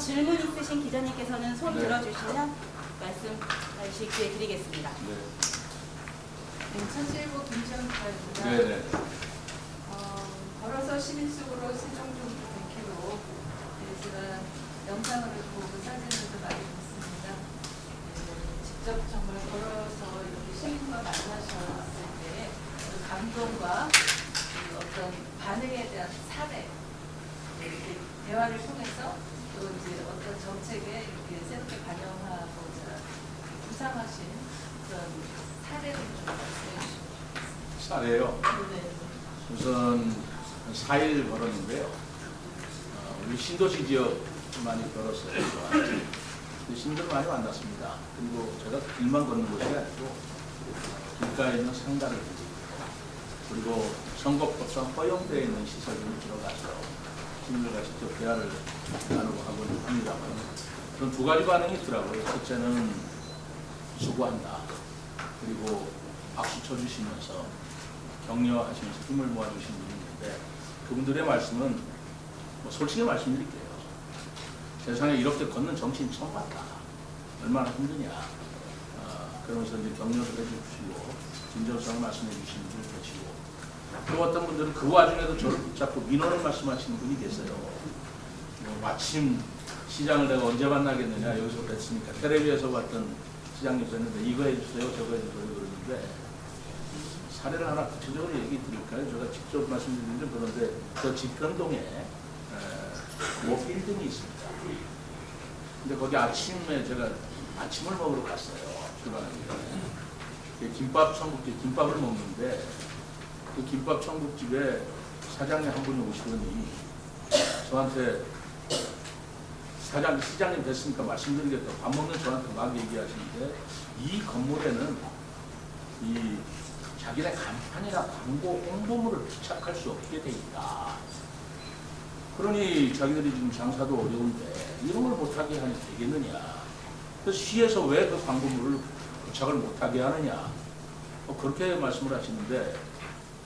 질문 있으신 기자님께서는 손 네. 들어주시면 말씀하실 기회 드리겠습니다. 천실보 김시영입니다. 네네. 걸어서 시민 속으로 세종중 100km. 제가 영상을 보고 사진을 좀 많이 봤습니다. 직접 정말 걸어서 이렇게 시민과 만나셨을 때 그 감동과 그 어떤 반응에 대한 사례, 이렇게 대화를 통해서 또 이제 어떤 정책에 이렇게 새롭게 반영하고자 구상하신 그런 사례를 좀 말씀해 주시면 사례요. 좋겠습니다. 우선 4일 걸었는데요. 우리 신도시 지역 많이 걸었어요. 시민들 많이 만났습니다. 그리고 제가 길만 걷는 것이 아니고 길가에 있는 상가를 그리고 선거법상 허용되어 있는 시설들을 들어가서 시민들과 직접 대화를 나누고 하곤 합니다만 그런 두 가지 반응이 있더라고요. 첫째는 수고한다. 그리고 박수 쳐주시면서 격려하시면서 힘을 모아주신 분이 있는데 그분들의 말씀은 솔직히 말씀드릴게요. 세상에 이렇게 걷는 정치인 처음 봤다. 얼마나 힘드냐. 그러면서 이제 격려를 해주시고 진정성을 말씀해 주시는 분을 계시고 또 어떤 분들은 그 와중에도 저를 붙잡고 민원을 말씀하시는 분이 계세요. 마침 시장을 내가 언제 만나겠느냐 여기서 뵀으니까 텔레비에서 봤던 시장님 뵀는데 이거 해주세요 저거 해주세요 그러는데 사례를 하나 구체적으로 얘기 드릴까요? 제가 직접 말씀드리는 좀 그런데 저 지편동에 모 빌딩이 있습니다. 근데 거기 아침에 제가 아침을 먹으러 갔어요. 출발하기 전에. 김밥 천국집, 김밥을 먹는데 그 김밥 천국집에 사장님 한 분이 오시더니 저한테 시장님 됐으니까 말씀드리겠다. 밥 먹는 저한테 막 얘기하시는데 이 건물에는 이 자기네 간판이나 광고 홍보물을 부착할 수 없게 돼 있다. 그러니 자기들이 지금 장사도 어려운데 이런 걸 못하게 하니 되겠느냐. 그래서 시에서 왜 그 광고물을 부착을 못하게 하느냐. 그렇게 말씀을 하시는데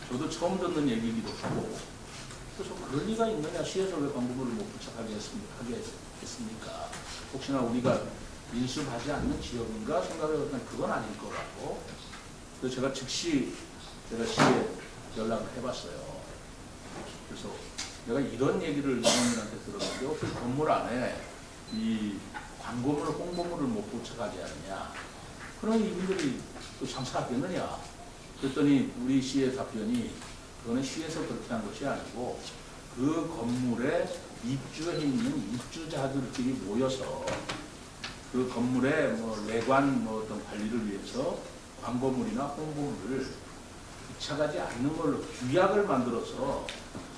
저도 처음 듣는 얘기이기도 하고 그래서 그럴 리가 있느냐. 시에서 왜 광고물을 못 부착하게 했습니까? 혹시나 우리가 인수하지 않는 지역인가 생각해봤더니 그건 아닐 것 같고 그래서 제가 즉시 제가 시에 연락을 해봤어요. 그래서 내가 이런 얘기를 이분들한테 들었는데 어떻게 건물 안에 이 광고물, 홍보물을 못 부착하게 하느냐. 그러면 이분들이 또 장사하겠느냐. 그랬더니 우리 시의 답변이 그거는 시에서 그렇게 한 것이 아니고 그 건물에 입주해 있는 입주자들끼리 모여서 그 건물의 내관 어떤 관리를 위해서 광고물이나 홍보물을 부착하지 않는 걸로 규약을 만들어서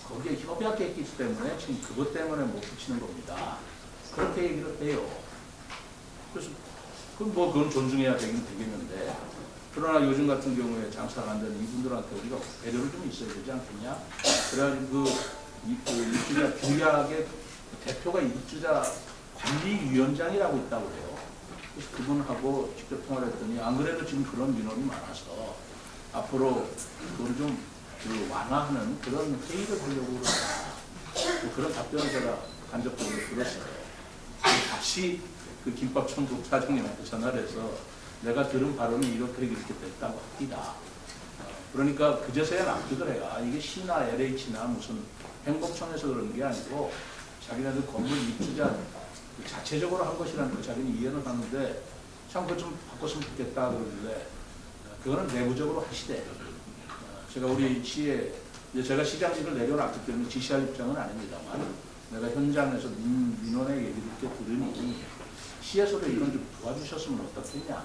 거기에 협약했기 때문에 지금 그것 때문에 못 붙이는 겁니다. 그렇게 얘기를 해요. 그래서 그건 존중해야 되겠는데 그러나 요즘 같은 경우에 장사가 안 되는 이분들한테 우리가 배려를 좀 있어야 되지 않겠냐? 그래가지고 입주자 규약의 대표가 입주자 관리위원장이라고 있다고 해요. 그래서 그분하고 직접 통화를 했더니 안 그래도 지금 그런 민원이 많아서 앞으로 그걸 좀 완화하는 그런 회의를 하려고 그런다. 그런 답변을 제가 간접적으로 들었어요. 다시 그 김밥 천국 사장님한테 전화를 해서 내가 들은 발언이 이렇게 됐다고 합니다. 그러니까 그제서야 납득을 해요. 이게 시나 LH나 무슨 행복청에서 그런 게 아니고 자기네들 건물 입주자 자체적으로 한 것이라는 걸 자기는 이해는 하는데 참 그거 좀 바꿨으면 좋겠다 그러길래 그거는 내부적으로 하시대. 제가 우리 시에 제가 시장직을 내려놨기 때문에 지시할 입장은 아닙니다만 내가 현장에서 민원의 얘기를 이렇게 들으니 시에서도 이런 좀 도와주셨으면 어떻겠냐.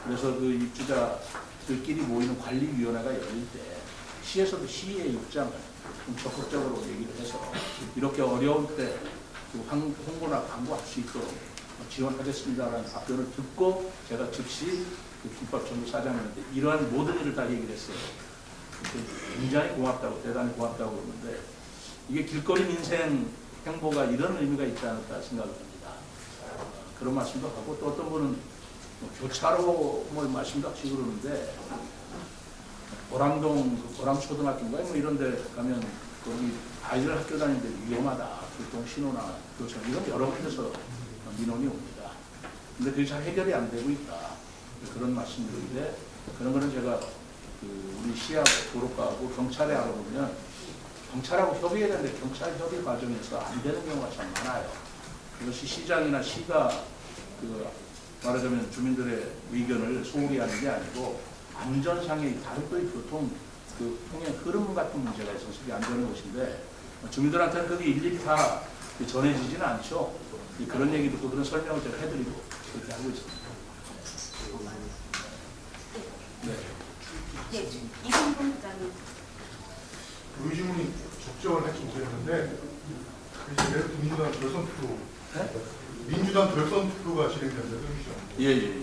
그래서 그 입주자들끼리 모이는 관리위원회가 열릴 때 시에서도 시의 입장을 좀 적극적으로 얘기를 해서 이렇게 어려울 때 홍보나 광고할 수 있도록 지원하겠습니다라는 답변을 듣고 제가 즉시 그 김밥천국 사장님한테 이러한 모든 일을 다 얘기를 했어요. 굉장히 고맙다고 대단히 고맙다고 그러는데 이게 길거리 민생 행보가 이런 의미가 있지 않을까 생각을 합니다. 그런 말씀도 하고 또 어떤 분은 교차로 말씀도 하시고 그러는데 보람동 보람초등학교인가 이런 데 가면 거기 아이들 학교 다니는데 위험하다. 교통신호나 교통 이건 여러 군데서 민원이 옵니다. 근데 그게 잘 해결이 안 되고 있다. 그런 말씀드린데 그런 거는 제가 우리 시야 도로과하고 경찰에 알아보면 경찰하고 협의해야 되는데 경찰 협의 과정에서 안 되는 경우가 참 많아요. 이것이 시장이나 시가 말하자면 주민들의 의견을 소홀히 하는 게 아니고 안전상의 다른 교통 통행 흐름 같은 문제가 있어서 그게 안 되는 것인데 주민들한테는 그게 일일이 다 전해지지는 않죠. 그런 얘기 듣고 그런 설명을 제가 해드리고 그렇게 하고 있습니다. 네. 네, 이승훈 부장님. 우리 질문이 적절을 할지 모르겠는데 이제 내일 민주당 결선 투표, 네? 민주당 결선 투표가 진행된다는 뜻이죠. 예.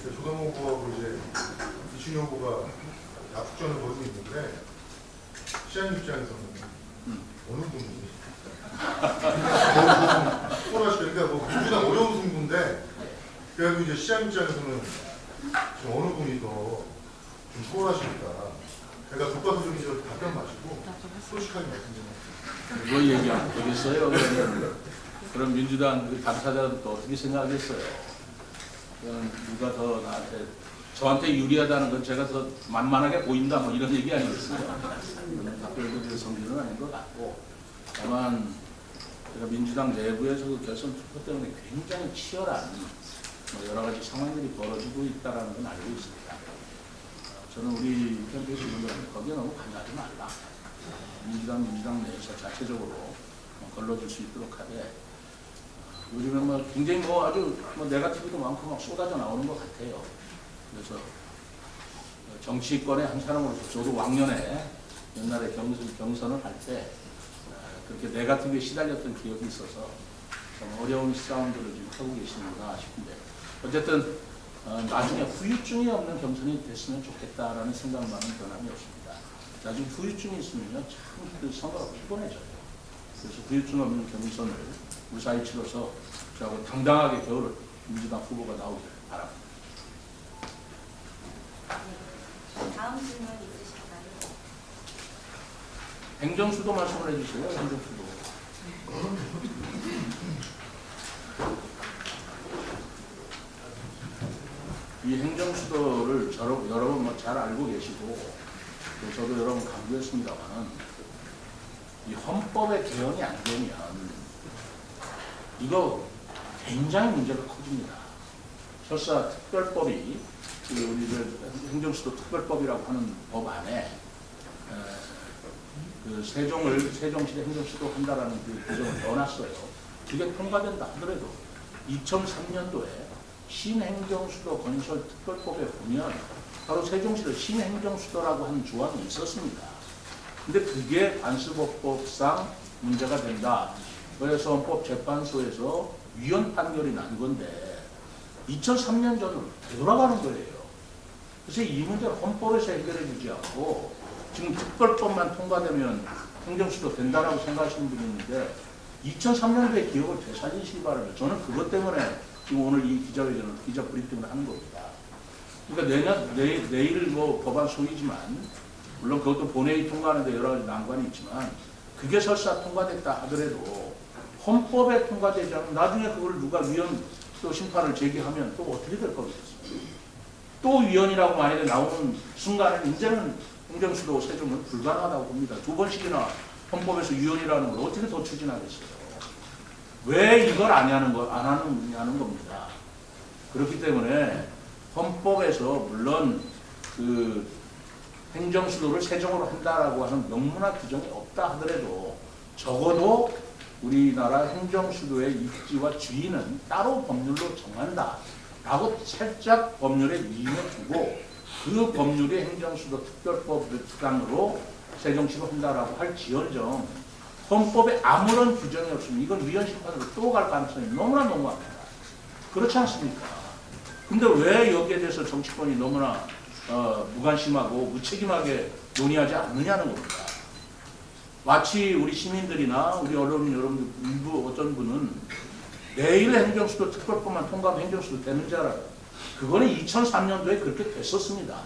조성호 후보하고 이제 이춘희 후보가 약속전을 벌이고 있는데 시장님 입장에서는 어느 분이 그러니까 뭐 민주당 어려운 승부인데 그래도 이제 시장 입장에서는 지금 어느 분이 더 좀 소홀하시니까 그러니까 교과서적인 답변 마시고 솔직하게 말씀드립니다. 그거 얘기 안 되겠어요. 그럼 민주당 당사자는 또 어떻게 생각하겠어요? 그건 누가 더 나한테 저한테 유리하다는 건 제가 더 만만하게 보인다 뭐 이런 얘기 아니겠어요? 답변을 성질은 아닌 것 같고 다만 제가 민주당 내부에서 결선 투표 때문에 굉장히 치열한 여러 가지 상황들이 벌어지고 있다는 건 알고 있습니다. 저는 우리 편의 주민들한테 거기에 너무 관여하지 말라. 민주당 내에서 자체적으로 걸러줄 수 있도록 하되 요즘에 굉장히 아주 네거티브도 많고 막 쏟아져 나오는 것 같아요. 그래서 정치권의 한 사람으로서 저도 왕년에 옛날에 경선을 할 때 그렇게 네거티브에 시달렸던 기억이 있어서 좀 어려운 싸움들을 지금 하고 계시는구나 싶은데 어쨌든 나중에 후유증이 없는 경선이 됐으면 좋겠다라는 생각만은 변함이 없습니다. 나중에 후유증이 있으면 참 선거가 피곤해져요. 그래서 후유증 없는 경선을 무사히 치러서 저하고 당당하게 겨울을 민주당 후보가 나오길 바랍니다. 다음 질문 있으실까요? 행정수도 말씀을 해주세요. 행정수도. 이 행정수도를 여러분 잘 알고 계시고 또 저도 여러 번 강조했습니다만 이 헌법의 개헌이 안 되면 이거 굉장히 문제가 커집니다. 설사 특별법이 우리 행정수도 특별법이라고 하는 법 안에 세종시대 행정수도 한다라는 그 규정을 넣어놨어요. 그게 통과된다 하더라도 2003년도에 신행정수도 건설 특별법에 보면 바로 세종시를 신행정수도라고 하는 조항이 있었습니다. 근데 그게 관습법상 문제가 된다. 그래서 헌법재판소에서 위헌 판결이 난 건데 2003년 전으로 되돌아가는 거예요. 그래서 이 문제를 헌법에서 해결해 주지 않고 지금 특별법만 통과되면 행정수도 된다라고 생각하시는 분이 있는데 2003년도의 기억을 되살리시기 바랍니다. 저는 그것 때문에 지금 오늘 이 기자 브리핑을 하는 겁니다. 그러니까 내일 법안 소위지만 물론 그것도 본회의 통과하는데 여러 가지 난관이 있지만 그게 설사 통과됐다 하더라도 헌법에 통과되지 않으면 나중에 그걸 누가 위헌 또 심판을 제기하면 또 어떻게 될 거겠습니까? 또 위헌이라고 만약에 나오는 순간에 이제는 행정수도 세종은 불가능하다고 봅니다. 2번씩이나 헌법에서 위헌이라는 걸 어떻게 더 추진하겠어요? 왜 이걸 안 하느냐는 겁니다. 그렇기 때문에 헌법에서 물론 그 행정수도를 세종으로 한다라고 하는 명문화 규정이 없다 하더라도 적어도 우리나라 행정수도의 입지와 주인은 따로 법률로 정한다라고 살짝 법률에 위임해 두고 그 법률이 행정수도 특별법 특강으로 세종시로 한다라고 할 지언정 헌법에 아무런 규정이 없으면 이건 위헌 심판으로 또 갈 가능성이 너무나 농후합니다. 그렇지 않습니까? 근데 왜 여기에 대해서 정치권이 너무나 무관심하고 무책임하게 논의하지 않느냐는 겁니다. 마치 우리 시민들이나 우리 언론인 여러분들 일부 어떤 분은 내일 행정수도 특별법만 통과하면 행정수도 되는 줄 알아요. 그거는 2003년도에 그렇게 됐었습니다.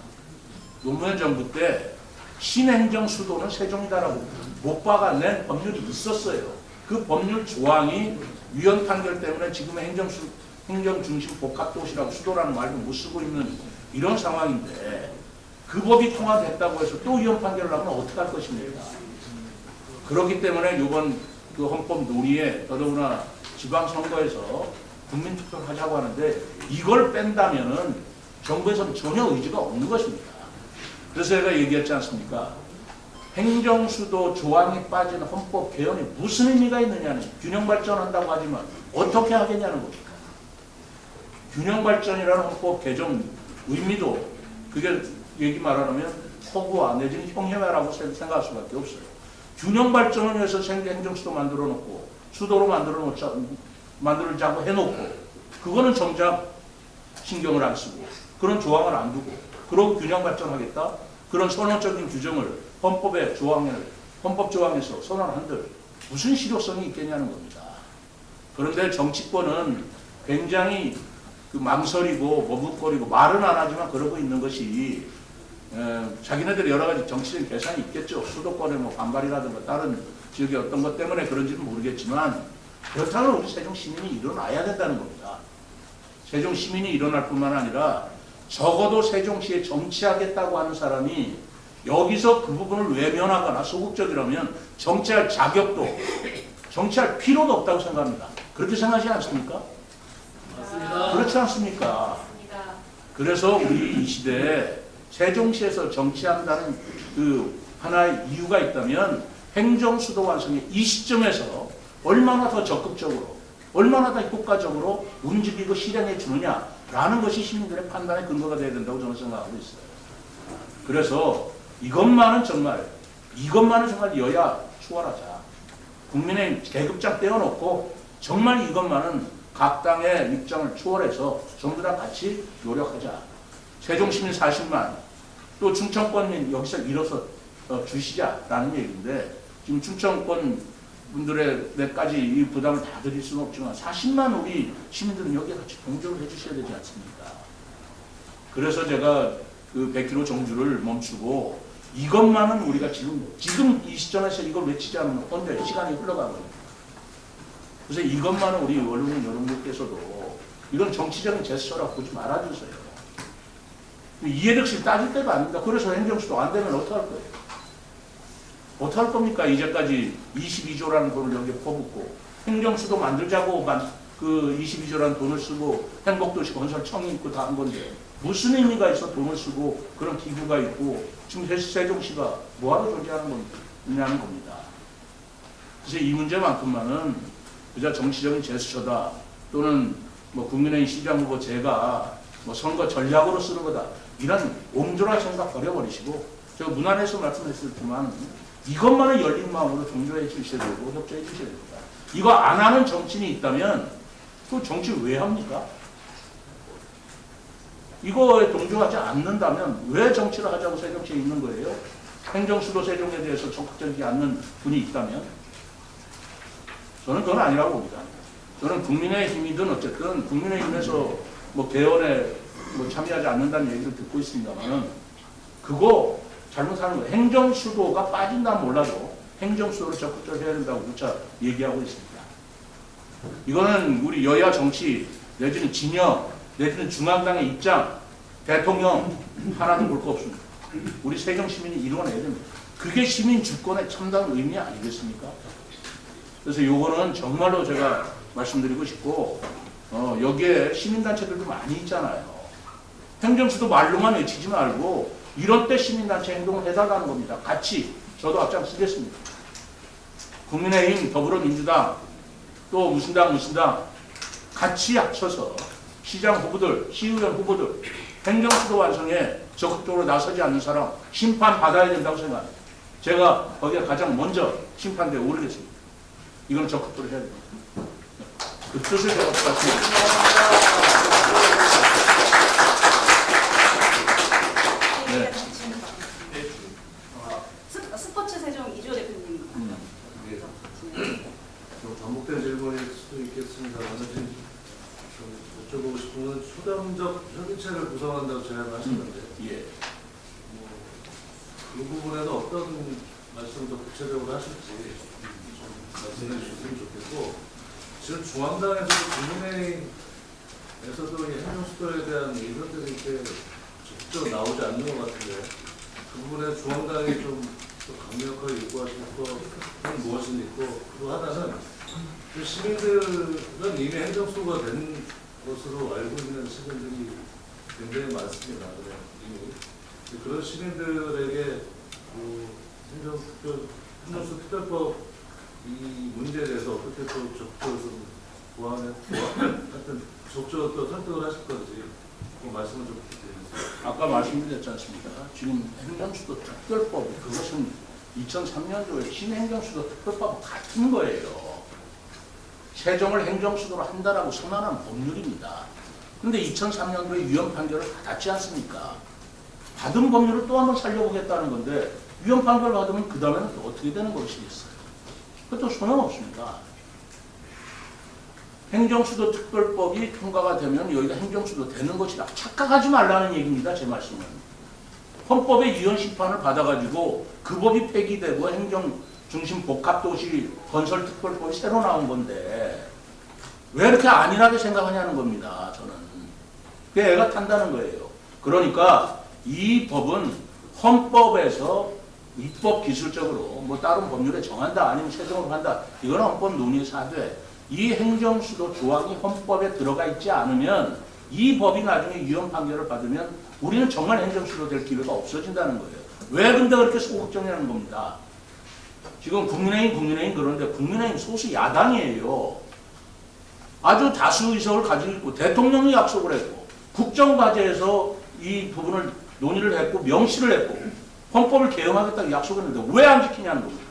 노무현 정부 때 신행정수도는 세종이다라고 못 박아낸 법률이 있었어요. 그 법률 조항이 위헌 판결 때문에 지금의 행정중심 복합도시라고 수도라는 말도 못 쓰고 있는 이런 상황인데 그 법이 통과됐다고 해서 또 위헌 판결을 하면 어떻게 할 것입니까? 그렇기 때문에 이번 그 헌법 논의에 더더구나 지방선거에서 국민투표를 하자고 하는데 이걸 뺀다면은 정부에서는 전혀 의지가 없는 것입니다. 그래서 제가 얘기했지 않습니까? 행정수도 조항이 빠진 헌법 개헌이 무슨 의미가 있느냐는 균형 발전한다고 하지만 어떻게 하겠냐는 겁니다. 균형 발전이라는 헌법 개정 의미도 그게 얘기 말하면 허구화 내지는 형해화라고 생각할 수밖에 없어요. 균형 발전을 위해서 행정수도 만들어 놓고 수도로 만들자고 해놓고 그거는 정작 신경을 안 쓰고 그런 조항을 안 두고 그러고 균형 발전하겠다 그런 선언적인 규정을 헌법 조항에서 선언한들 무슨 실효성이 있겠냐는 겁니다. 그런데 정치권은 굉장히 그 망설이고 머뭇거리고 말은 안 하지만 그러고 있는 것이 자기네들이 여러 가지 정치적인 계산이 있겠죠. 수도권의 뭐 반발이라든가 다른 지역의 어떤 것 때문에 그런지는 모르겠지만 그렇다면 우리 세종 시민이 일어나야 된다는 겁니다. 세종 시민이 일어날 뿐만 아니라 적어도 세종시에 정치하겠다고 하는 사람이 여기서 그 부분을 외면하거나 소극적이라면 정치할 자격도 정치할 필요도 없다고 생각합니다. 그렇게 생각하지 않습니까? 맞습니다. 그렇지 않습니까? 그래서 우리 이 시대에 세종시에서 정치한다는 그 하나의 이유가 있다면 행정수도 완성의 이 시점에서 얼마나 더 적극적으로 얼마나 더 효과적으로 움직이고 실행해 주느냐라는 것이 시민들의 판단의 근거가 돼야 된다고 저는 생각하고 있어요. 그래서 이것만은 정말 여야 추월하자. 국민의 계급장 떼어놓고 정말 이것만은 각 당의 입장을 추월해서 전부 다 같이 노력하자. 세종시민 40만 또 충청권 여기서 일어서 주시자라는 얘기인데 지금 충청권 분들의 몇가지 이 부담을 다 드릴 수는 없지만 40만 우리 시민들은 여기에 같이 동조를 해주셔야 되지 않습니까? 그래서 제가 그 100km 정주를 멈추고 이것만은 우리가 지금 이 시점에서 이걸 외치지 않으면 언제 시간이 흘러가거든요. 그래서 이것만은 우리 언론인 여러분들께서도 이런 정치적인 제스처라고 보지 말아주세요. 이해득실 따질 때가 아닙니다. 그래서 행정수도 안 되면 어떡할 거예요? 어떡할 겁니까? 이제까지 22조라는 돈을 여기에 퍼붓고 행정수도 만들자고 그 22조라는 돈을 쓰고 행복도시 건설청이 있고 다 한 건데 무슨 의미가 있어 돈을 쓰고 그런 기구가 있고 지금 세종시가 뭐하러 존재하는 거냐는 겁니다. 그래서 이 문제만큼만은 그저 정치적인 제스처다 또는 뭐 국민의힘 시장 후보 제가 뭐 선거 전략으로 쓰는 거다 이런 옹졸한 생각 버려버리시고 제가 문안에서 말씀했었지만 이것만은 열린 마음으로 동조해 주셔야 되고 협조해 주셔야 됩니다. 이거 안 하는 정치인이 있다면 그 정치 왜 합니까? 이거에 동조하지 않는다면 왜 정치를 하자고 세종시에 있는 거예요? 행정수도 세종에 대해서 적극적이지 않는 분이 있다면? 저는 그건 아니라고 봅니다. 저는 국민의힘이든 어쨌든 국민의힘에서 뭐 개헌에 뭐 참여하지 않는다는 얘기를 듣고 있습니다만 그거 잘못하는 거예요. 행정수도가 빠진다면 몰라도 행정수도를 적극적으로 해야 된다고 누차 얘기하고 있습니다. 이거는 우리 여야 정치 내지는 진영 내지는 중앙당의 입장 대통령 하나도 볼 거 없습니다. 우리 세종 시민이 이루어내야 됩니다. 그게 시민 주권의 참다운 의미 아니겠습니까? 그래서 요거는 정말로 제가 말씀드리고 싶고 여기에 시민단체들도 많이 있잖아요. 행정수도 말로만 외치지 말고 이런 때 시민단체 행동을 해달라는 겁니다. 같이 저도 앞장서겠습니다. 국민의힘, 더불어민주당 또 무슨 당 같이 합쳐서 시장 후보들, 시의원 후보들 행정수도 완성에 적극적으로 나서지 않는 사람 심판받아야 된다고 생각합니다. 제가 거기에 가장 먼저 심판대에 오르겠습니다. 이건 적극적으로 해야 됩니다. 그 뜻을 제가 말씀드립니다. 네. 스포츠 세종 이조 대표님. 좀 반복된 질문일 수도 있겠습니다만 좀 여쭤보고 싶은 건 수렴적 협의체를 구성한다고 제가 말씀드렸는데 그 부분에는 어떤 말씀 더 구체적으로 하실지 말씀해 주셨으면 좋겠고, 지금 중앙당에서도 국민의힘에서도 이 행정수도에 대한 의견들이 이렇게 적극적으로 나오지 않는 것 같은데, 그 부분에 중앙당이 좀 더 강력하게 요구하실 것은 무엇이 있고, 또 하나는 그 시민들은 이미 행정수도가 된 것으로 알고 있는 시민들이 굉장히 많습니다. 이미 그런 시민들에게 행정수 특별법 이 문제에 대해서 어떻게 또 적극적으로 하여튼 적극적으로 또 설득을 하실 건지 그 말씀을 좀 부탁드리겠습니다. 아까 말씀드렸지 않습니까? 지금 행정수도 특별법, 그것은 2003년도에 신행정수도 특별법과 같은 거예요. 세종을 행정수도로 한다라고 선언한 법률입니다. 그런데 2003년도에 위헌 판결을 받았지 않습니까? 받은 법률을 또 한번 살려보겠다는 건데, 위헌 판결을 받으면 그 다음에는 또 어떻게 되는 것이겠어요? 그것도 소용없습니다. 행정수도 특별법이 통과가 되면 여기가 행정수도 되는 것이다. 착각하지 말라는 얘기입니다. 제 말씀은. 헌법의 위헌 심판을 받아가지고 그 법이 폐기되고 행정중심 복합도시 건설특별법이 새로 나온 건데 왜 이렇게 안일하게 생각하냐는 겁니다. 저는. 그게 애가 탄다는 거예요. 그러니까 이 법은 헌법에서 입법 기술적으로 뭐 다른 법률에 정한다 아니면 세종으로 한다 이건 헌법 논의에서 하되 이 행정수도 조항이 헌법에 들어가 있지 않으면 이 법이 나중에 위헌 판결을 받으면 우리는 정말 행정수도 될 기회가 없어진다는 거예요. 왜 근데 그렇게 소극적이라는 겁니다. 지금 국민의힘 그런데 국민의힘 소수 야당이에요. 아주 다수 의석을 가지고 있고 대통령이 약속을 했고 국정과제에서 이 부분을 논의를 했고 명시를 했고 헌법을 개정하겠다고 약속했는데 왜 안 지키냐는 겁니다.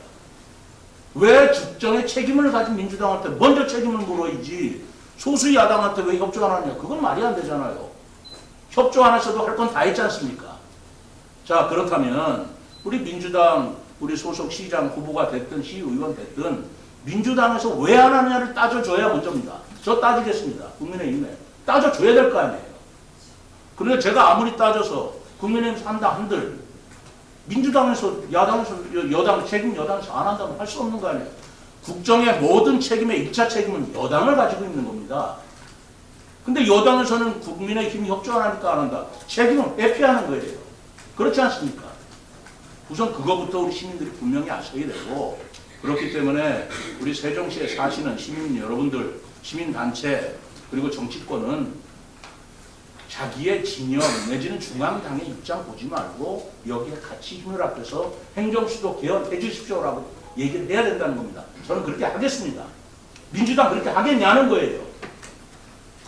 왜 국정의 책임을 가진 민주당한테 먼저 책임을 물어야지 소수 야당한테 왜 협조 안 하냐. 그건 말이 안 되잖아요. 협조 안 했어도 할 건 다 했지 않습니까? 자, 그렇다면 우리 민주당 우리 소속 시장 후보가 됐든 시의원 됐든 민주당에서 왜 안 하느냐를 따져줘야 먼저입니다. 저 따지겠습니다. 국민의힘에 따져줘야 될 거 아니에요. 그런데 제가 아무리 따져서 국민의힘 한다 한들 민주당에서 야당에서 여당 책임 여당에서 안 한다면 할 수 없는 거 아니에요. 국정의 모든 책임의 1차 책임은 여당을 가지고 있는 겁니다. 근데 여당에서는 국민의힘이 협조 안 하니까 안 한다. 책임은 회피하는 거예요. 그렇지 않습니까? 우선 그거부터 우리 시민들이 분명히 아셔야 되고 그렇기 때문에 우리 세종시에 사시는 시민 여러분들, 시민단체 그리고 정치권은 자기의 진영 내지는 중앙당의 입장 보지 말고 여기에 같이 힘을 합해서 행정수도 개헌해 주십시오라고 얘기를 해야 된다는 겁니다. 저는 그렇게 하겠습니다. 민주당 그렇게 하겠냐는 거예요.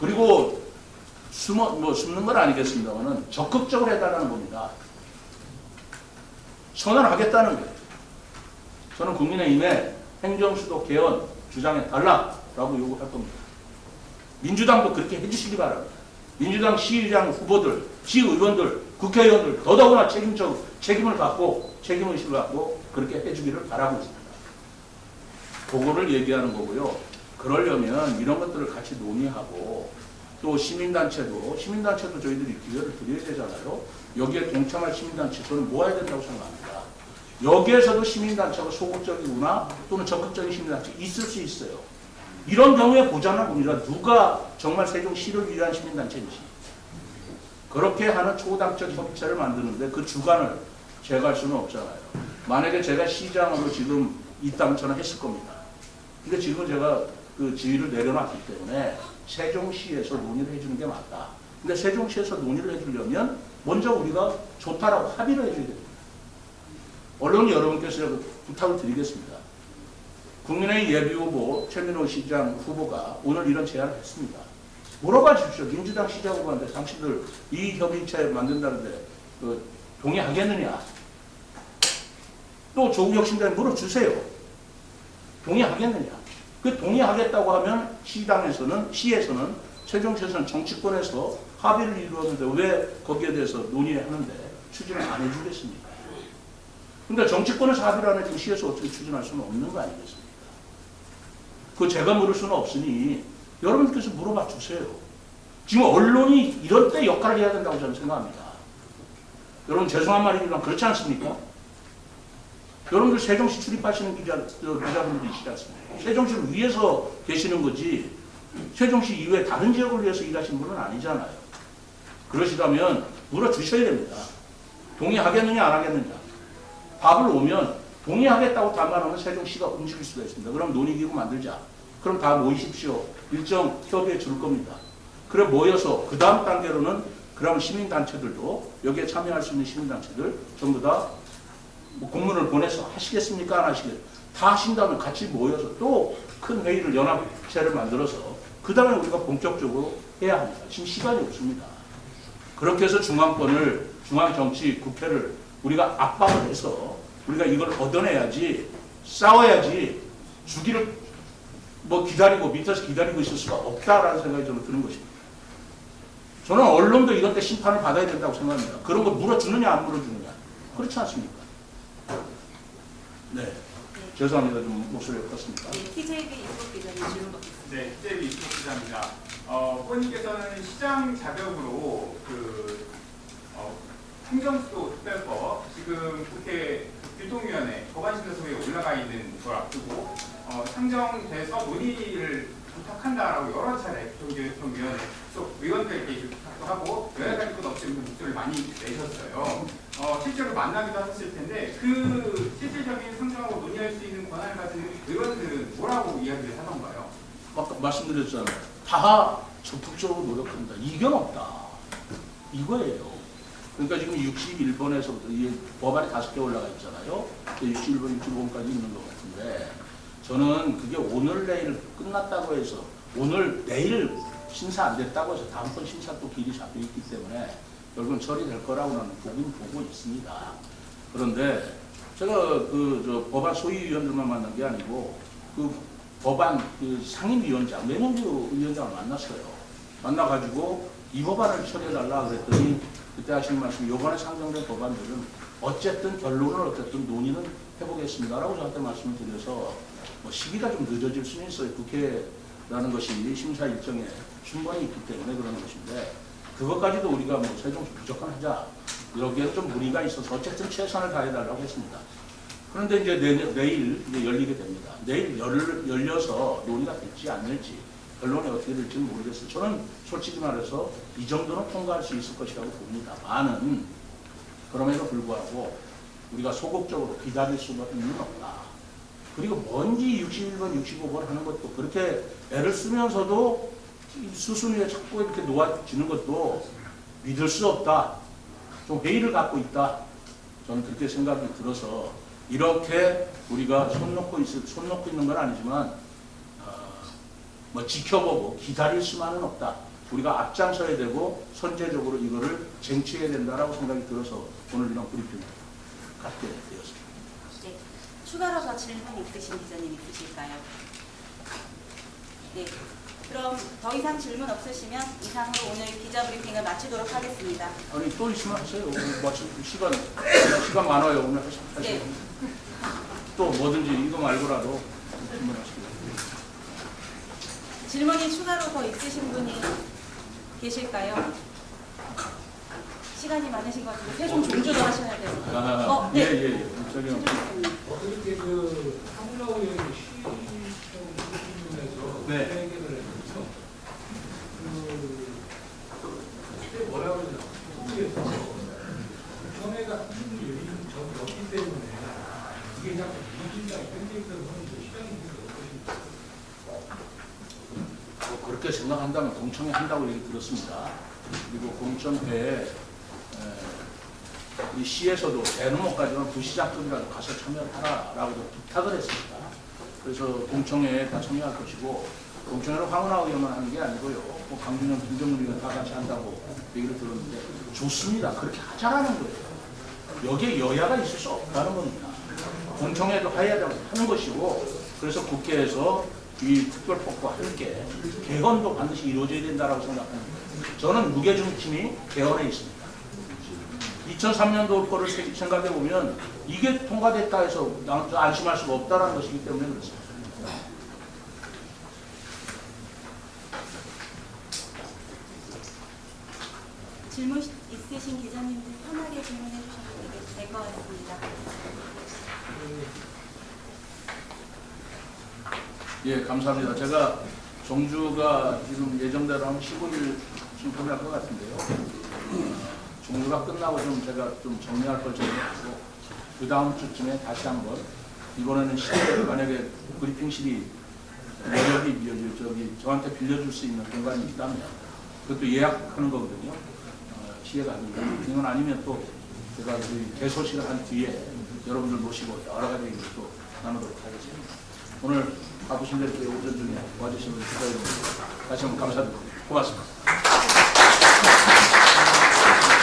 그리고 숨는 건 아니겠습니다만은 적극적으로 해달라는 겁니다. 선언하겠다는 거예요. 저는 국민의힘에 행정수도 개헌 주장해 달라라고 요구할 겁니다. 민주당도 그렇게 해주시기 바랍니다. 민주당 시의장 후보들, 시의원들, 국회의원들 더더구나 책임을 갖고 책임의식을 갖고 그렇게 해주기를 바라고 있습니다. 그거를 얘기하는 거고요. 그러려면 이런 것들을 같이 논의하고 또 시민단체도 저희들이 기회를 드려야 되잖아요. 여기에 동참할 시민단체 저는 모아야 된다고 생각합니다. 여기에서도 시민단체가 소극적이구나 또는 적극적인 시민단체 있을 수 있어요. 이런 경우에 보자는 겁니다. 누가 정말 세종시를 위한 시민단체인지. 그렇게 하는 초당적 협의체를 만드는데 그 주관을 제가 할 수는 없잖아요. 만약에 제가 시장으로 지금 이 땅 저는 했을 겁니다. 근데 지금 제가 그 지위를 내려놨기 때문에 세종시에서 논의를 해주는 게 맞다. 근데 세종시에서 논의를 해주려면 먼저 우리가 좋다라고 합의를 해줘야 됩니다. 언론 여러분께서 부탁을 드리겠습니다. 국민의힘 예비후보 최민호 시장 후보가 오늘 이런 제안을 했습니다. 물어봐 주십시오. 민주당 시장 후보한테 당신들 이 협의체 만든다는데 동의하겠느냐. 또 조국혁신당에 물어주세요. 동의하겠느냐. 그 동의하겠다고 하면 시에서는 세종시에서는 정치권에서 합의를 이루었는데 왜 거기에 대해서 논의하는데 추진을 안 해주겠습니까? 그러니까 정치권에서 합의를 안 해주면 시에서 어떻게 추진할 수는 없는 거 아니겠습니까? 그거 제가 물을 수는 없으니 여러분께서 물어봐 주세요. 지금 언론이 이럴 때 역할을 해야 된다고 저는 생각합니다. 여러분 죄송한 말이지만 그렇지 않습니까? 여러분들 세종시 출입하시는 기자분들이시지 않습니까? 세종시를 위해서 계시는 거지 세종시 이외에 다른 지역을 위해서 일하시는 분은 아니잖아요. 그러시다면 물어주셔야 됩니다. 동의하겠느냐 안 하겠느냐. 밥을 오면 동의하겠다고 답만하면 세종시가 움직일 수가 있습니다. 그럼 논의기구 만들자. 그럼 다 모이십시오. 일정 협의에 줄 겁니다. 그래 모여서 그 다음 단계로는 그럼 시민단체들도 여기에 참여할 수 있는 시민단체들 전부 다 뭐 공문을 보내서 하시겠습니까? 안 하시겠습니까? 다 하신다면 같이 모여서 또 큰 회의를 연합체를 만들어서 그 다음에 우리가 본격적으로 해야 합니다. 지금 시간이 없습니다. 그렇게 해서 중앙권을 중앙정치 국회를 우리가 압박을 해서 우리가 이걸 얻어내야지 싸워야지 주기를 뭐 기다리고 밑에서 기다리고 있을 수가 없다라는 생각이 저는 드는 것입니다. 저는 언론도 이런 때 심판을 받아야 된다고 생각합니다. 그런 거 물어주느냐 안 물어주느냐. 그렇지 않습니까? 네. 죄송합니다. 좀 목소리가 컸습니다. 네, TJB 이수복 기자님 질문 받겠습니다. 네, TJB 이수복 기자입니다. 후보님께서는 시장 자격으로 행정수도 특별법 지금 국회 교통위원회 법안심사소위에 올라가 있는 걸 앞두고 상정돼서 논의를 부탁한다라고 여러 차례 교통위원회 속 의원들에게 부탁도 하고 여기까지 끝 없이 목소리를 많이 내셨어요. 실제로 만나기도 하셨을 텐데 그 실질적인 상정하고 논의할 수 있는 권한을 가진 의원들은 뭐라고 이야기를 하던가요? 아까 말씀드렸잖아요. 다 적극적으로 노력합니다. 이견 없다. 이거예요. 그러니까 지금 61번에서부터 이 법안이 5개 올라가 있잖아요. 61번, 65번까지 있는 것 같은데 저는 그게 오늘 내일 끝났다고 해서 오늘 내일 심사 안 됐다고 해서 다음번 심사 또 길이 잡혀 있기 때문에 결국은 처리될 거라고 나는 보고 있습니다. 그런데 제가 그 법안 소위위원들만 만난 게 아니고 그 법안 그 상임위원장, 매명주 위원장을 만났어요. 만나가지고 이 법안을 처리해달라 그랬더니 그때 하신 말씀, 이번에 상정된 법안들은 어쨌든 결론을 어쨌든 논의는 해보겠습니다라고 저한테 말씀을 드려서 뭐 시기가 좀 늦어질 수는 있어요. 국회라는 것이 심사 일정에 충분히 있기 때문에 그러는 것인데 그것까지도 우리가 뭐 세종시 무조건 하자. 여기에는 좀 무리가 있어서 어쨌든 최선을 다해달라고 했습니다. 그런데 이제 내일 이제 열리게 됩니다. 내일 열려서 논의가 될지 안 될지 결론이 어떻게 될지는 모르겠어요. 저는 솔직히 말해서 이 정도는 통과할 수 있을 것이라고 봅니다. 많은 그럼에도 불구하고 우리가 소극적으로 기다릴 수는 없다. 그리고 뭔지 61번, 65번 하는 것도 그렇게 애를 쓰면서도 수순 위에 자꾸 이렇게 놓아지는 것도 믿을 수 없다. 좀 회의를 갖고 있다. 저는 그렇게 생각이 들어서 이렇게 우리가 손 놓고 있는 건 아니지만 뭐 지켜보고 기다릴 수만은 없다. 우리가 앞장서야 되고 선제적으로 이거를 쟁취해야 된다라고 생각이 들어서 오늘 이런 브리핑을 갖게 되었습니다. 네, 추가로 더 질문 있으신 기자님 있으실까요? 네, 그럼 더 이상 질문 없으시면 이상으로 오늘 기자 브리핑을 마치도록 하겠습니다. 아니 또 있으면 하세요. 마침 시간 많아요. 오늘 하세요. 네. 또 뭐든지 이거 말고라도 질문하시고. 질문이 추가로 더 있으신 분이 계실까요? 시간이 많으신 것 같은데 세종 종주도 하셔야 돼요. 네. 예. 저기 어떻게 그 한국나라 의원이 시청에서 네. 얘기를 하면서 그때 뭐라고 그러냐 국회에서 전회가 적이 때문에 이게 자꾸 민주당이 팬데믹을 하는 게 시간이 어떠십니까? 그렇게 생각한다면 공청회 한다고 얘기 들었습니다. 그리고 공청회에 이 시에서도 대노목까지는 부시장급이라도 가서 참여하라라고 부탁을 했습니다. 그래서 공청회에 다 참여할 것이고 공청회는 황운하 의원만 하는 게 아니고요. 뭐 강준영, 김정은 의원 다 같이 한다고 얘기를 들었는데 좋습니다. 그렇게 하자라는 거예요. 여기에 여야가 있을 수 없다는 겁니다. 공청회도 해야 하는 것이고 그래서 국회에서 이 특별법과 함께 개헌도 반드시 이루어져야 된다고 생각합니다. 저는 무게중심이 개헌에 있습니다. 2003년도 거를 생각해 보면 이게 통과됐다 해서 안심할 수가 없다는 것이기 때문에 그렇습니다. 질문 있으신 기자님들 편하게 질문해 주셔도 되겠습니다. 될 것 같습니다. 예, 감사합니다. 제가 종주가 지금 예정대로 한 15일쯤 끝날 것 같은데요. 종주가 끝나고 좀 제가 좀 정리할 걸 정리하고 그 다음 주쯤에 다시 한번 이번에는 실내 만약에 브리핑실이 여력이 저한테 빌려줄 수 있는 공간이 있다면 그것도 예약하는 거거든요. 시에 가든가 이건 아니면 또 제가 개소식을 한 뒤에 여러분들 모시고 여러 가지 얘기를 또 나누도록 하겠습니다. 오늘 바쁘신 데 오전 중에 와주신 분 축하드립니다. 다시 한번 감사드립니다. 고맙습니다.